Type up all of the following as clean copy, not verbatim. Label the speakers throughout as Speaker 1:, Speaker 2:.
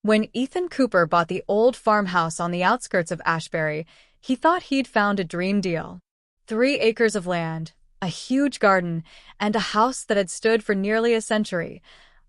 Speaker 1: When Ethan Cooper bought the old farmhouse on the outskirts of Ashbury, he thought he'd found a dream deal. 3 acres of land, a huge garden, and a house that had stood for nearly a century,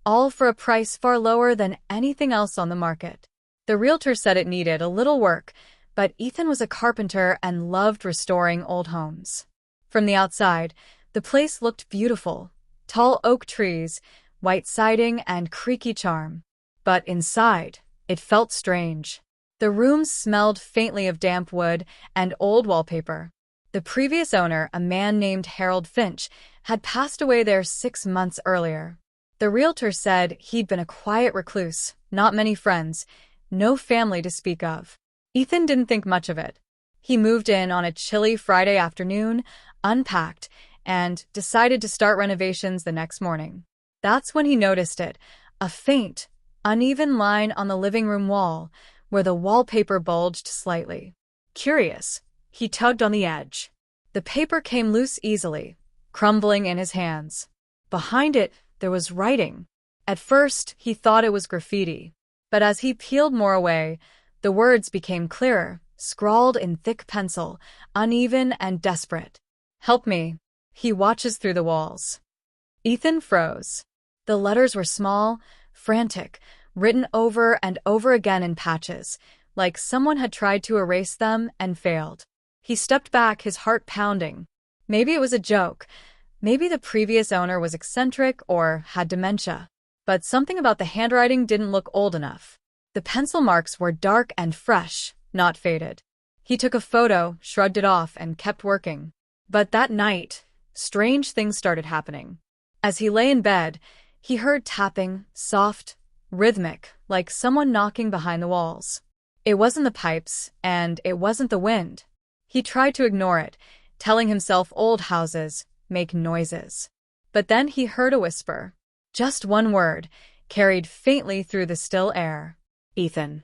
Speaker 1: all for a price far lower than anything else on the market. The realtor said it needed a little work, but Ethan was a carpenter and loved restoring old homes. From the outside, the place looked beautiful. Tall oak trees, white siding, and creaky charm. But inside, it felt strange. The rooms smelled faintly of damp wood and old wallpaper. The previous owner, a man named Harold Finch, had passed away there 6 months earlier. The realtor said he'd been a quiet recluse, not many friends, no family to speak of. Ethan didn't think much of it. He moved in on a chilly Friday afternoon, unpacked, and decided to start renovations the next morning. That's when he noticed it, a faint, uneven line on the living room wall, where the wallpaper bulged slightly. Curious, he tugged on the edge. The paper came loose easily, crumbling in his hands. Behind it, there was writing. At first, he thought it was graffiti. But as he peeled more away, the words became clearer, scrawled in thick pencil, uneven and desperate. "Help me. He watches through the walls." Ethan froze. The letters were small, frantic, written over and over again in patches, like someone had tried to erase them and failed. He stepped back, his heart pounding. Maybe it was a joke. Maybe the previous owner was eccentric or had dementia. But something about the handwriting didn't look old enough. The pencil marks were dark and fresh, not faded. He took a photo, shrugged it off, and kept working. But that night, strange things started happening. As he lay in bed, he heard tapping, soft, rhythmic, like someone knocking behind the walls. It wasn't the pipes, and it wasn't the wind. He tried to ignore it, telling himself old houses make noises. But then he heard a whisper. Just one word, carried faintly through the still air. "Ethan."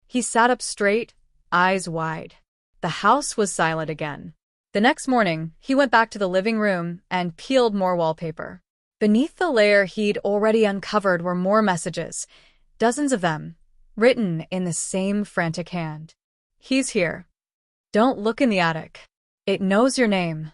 Speaker 1: He sat up straight, eyes wide. The house was silent again. The next morning, he went back to the living room and peeled more wallpaper. Beneath the layer he'd already uncovered were more messages, dozens of them, written in the same frantic hand. "He's here. Don't look in the attic. It knows your name."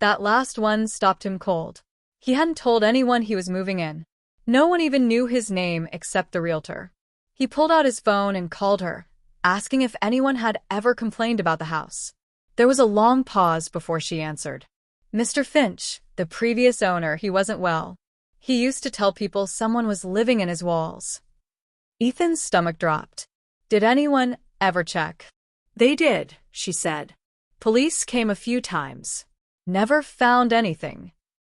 Speaker 1: That last one stopped him cold. He hadn't told anyone he was moving in. No one even knew his name except the realtor. He pulled out his phone and called her, asking if anyone had ever complained about the house. There was a long pause before she answered. "Mr. Finch, the previous owner, he wasn't well. He used to tell people someone was living in his walls." Ethan's stomach dropped. "Did anyone ever check?" "They did," she said. "Police came a few times. Never found anything."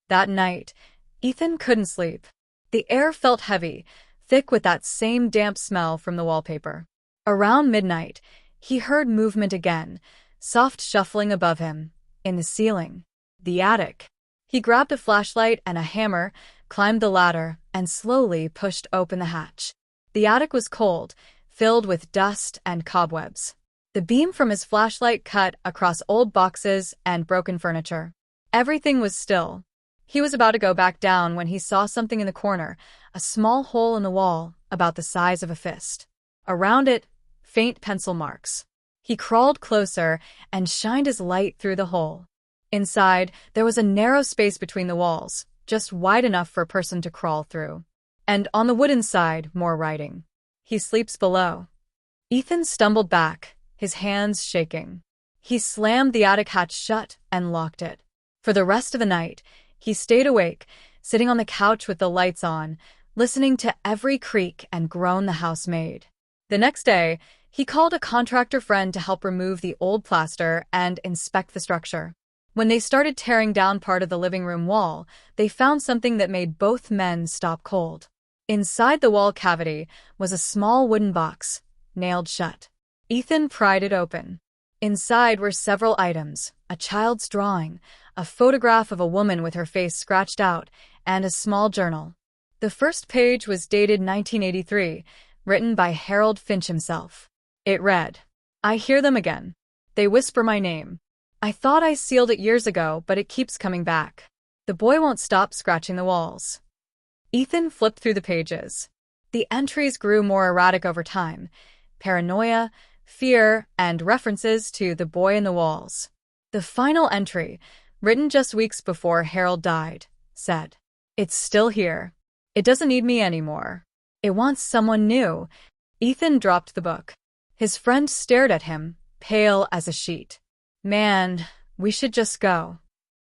Speaker 1: That night, Ethan couldn't sleep. The air felt heavy, thick with that same damp smell from the wallpaper. Around midnight, he heard movement again, soft shuffling above him, in the ceiling. The attic. He grabbed a flashlight and a hammer, climbed the ladder, and slowly pushed open the hatch. The attic was cold, filled with dust and cobwebs. The beam from his flashlight cut across old boxes and broken furniture. Everything was still. He was about to go back down when he saw something in the corner, a small hole in the wall about the size of a fist. Around it, faint pencil marks. He crawled closer and shined his light through the hole. Inside, there was a narrow space between the walls, just wide enough for a person to crawl through. And on the wooden side, more writing. "He sleeps below." Ethan stumbled back, his hands shaking. He slammed the attic hatch shut and locked it. For the rest of the night, he stayed awake, sitting on the couch with the lights on, listening to every creak and groan the house made. The next day, he called a contractor friend to help remove the old plaster and inspect the structure. When they started tearing down part of the living room wall, they found something that made both men stop cold. Inside the wall cavity was a small wooden box, nailed shut. Ethan pried it open. Inside were several items, a child's drawing, a photograph of a woman with her face scratched out, and a small journal. The first page was dated 1983, written by Harold Finch himself. It read, "I hear them again. They whisper my name. I thought I sealed it years ago, but it keeps coming back. The boy won't stop scratching the walls." Ethan flipped through the pages. The entries grew more erratic over time: paranoia, fear, and references to the boy in the walls. The final entry, written just weeks before Harold died, said, "It's still here. It doesn't need me anymore. It wants someone new." Ethan dropped the book. His friend stared at him, pale as a sheet. "Man, we should just go."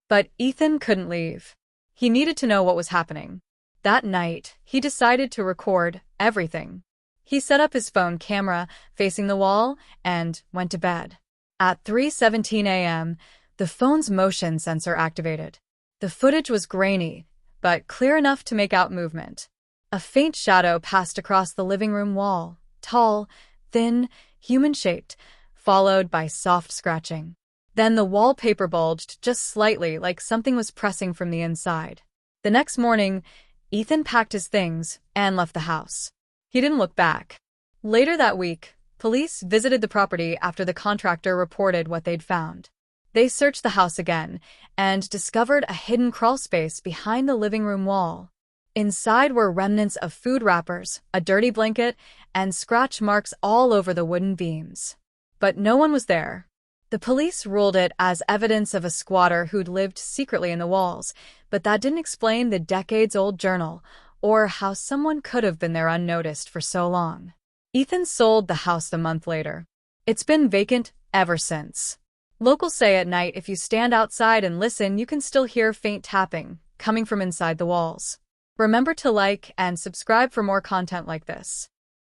Speaker 1: But Ethan couldn't leave. He needed to know what was happening. That night, he decided to record everything. He set up his phone camera facing the wall and went to bed. At 3:17 a.m., the phone's motion sensor activated. The footage was grainy, but clear enough to make out movement. A faint shadow passed across the living room wall, tall, thin, human-shaped, followed by soft scratching. Then the wallpaper bulged just slightly, like something was pressing from the inside. The next morning, Ethan packed his things and left the house. He didn't look back. Later that week, police visited the property after the contractor reported what they'd found. They searched the house again and discovered a hidden crawlspace behind the living room wall. Inside were remnants of food wrappers, a dirty blanket, and scratch marks all over the wooden beams. But no one was there. The police ruled it as evidence of a squatter who'd lived secretly in the walls, but that didn't explain the decades-old journal or how someone could have been there unnoticed for so long. Ethan sold the house a month later. It's been vacant ever since. Locals say at night if you stand outside and listen, you can still hear faint tapping coming from inside the walls. Remember to like and subscribe for more content like this.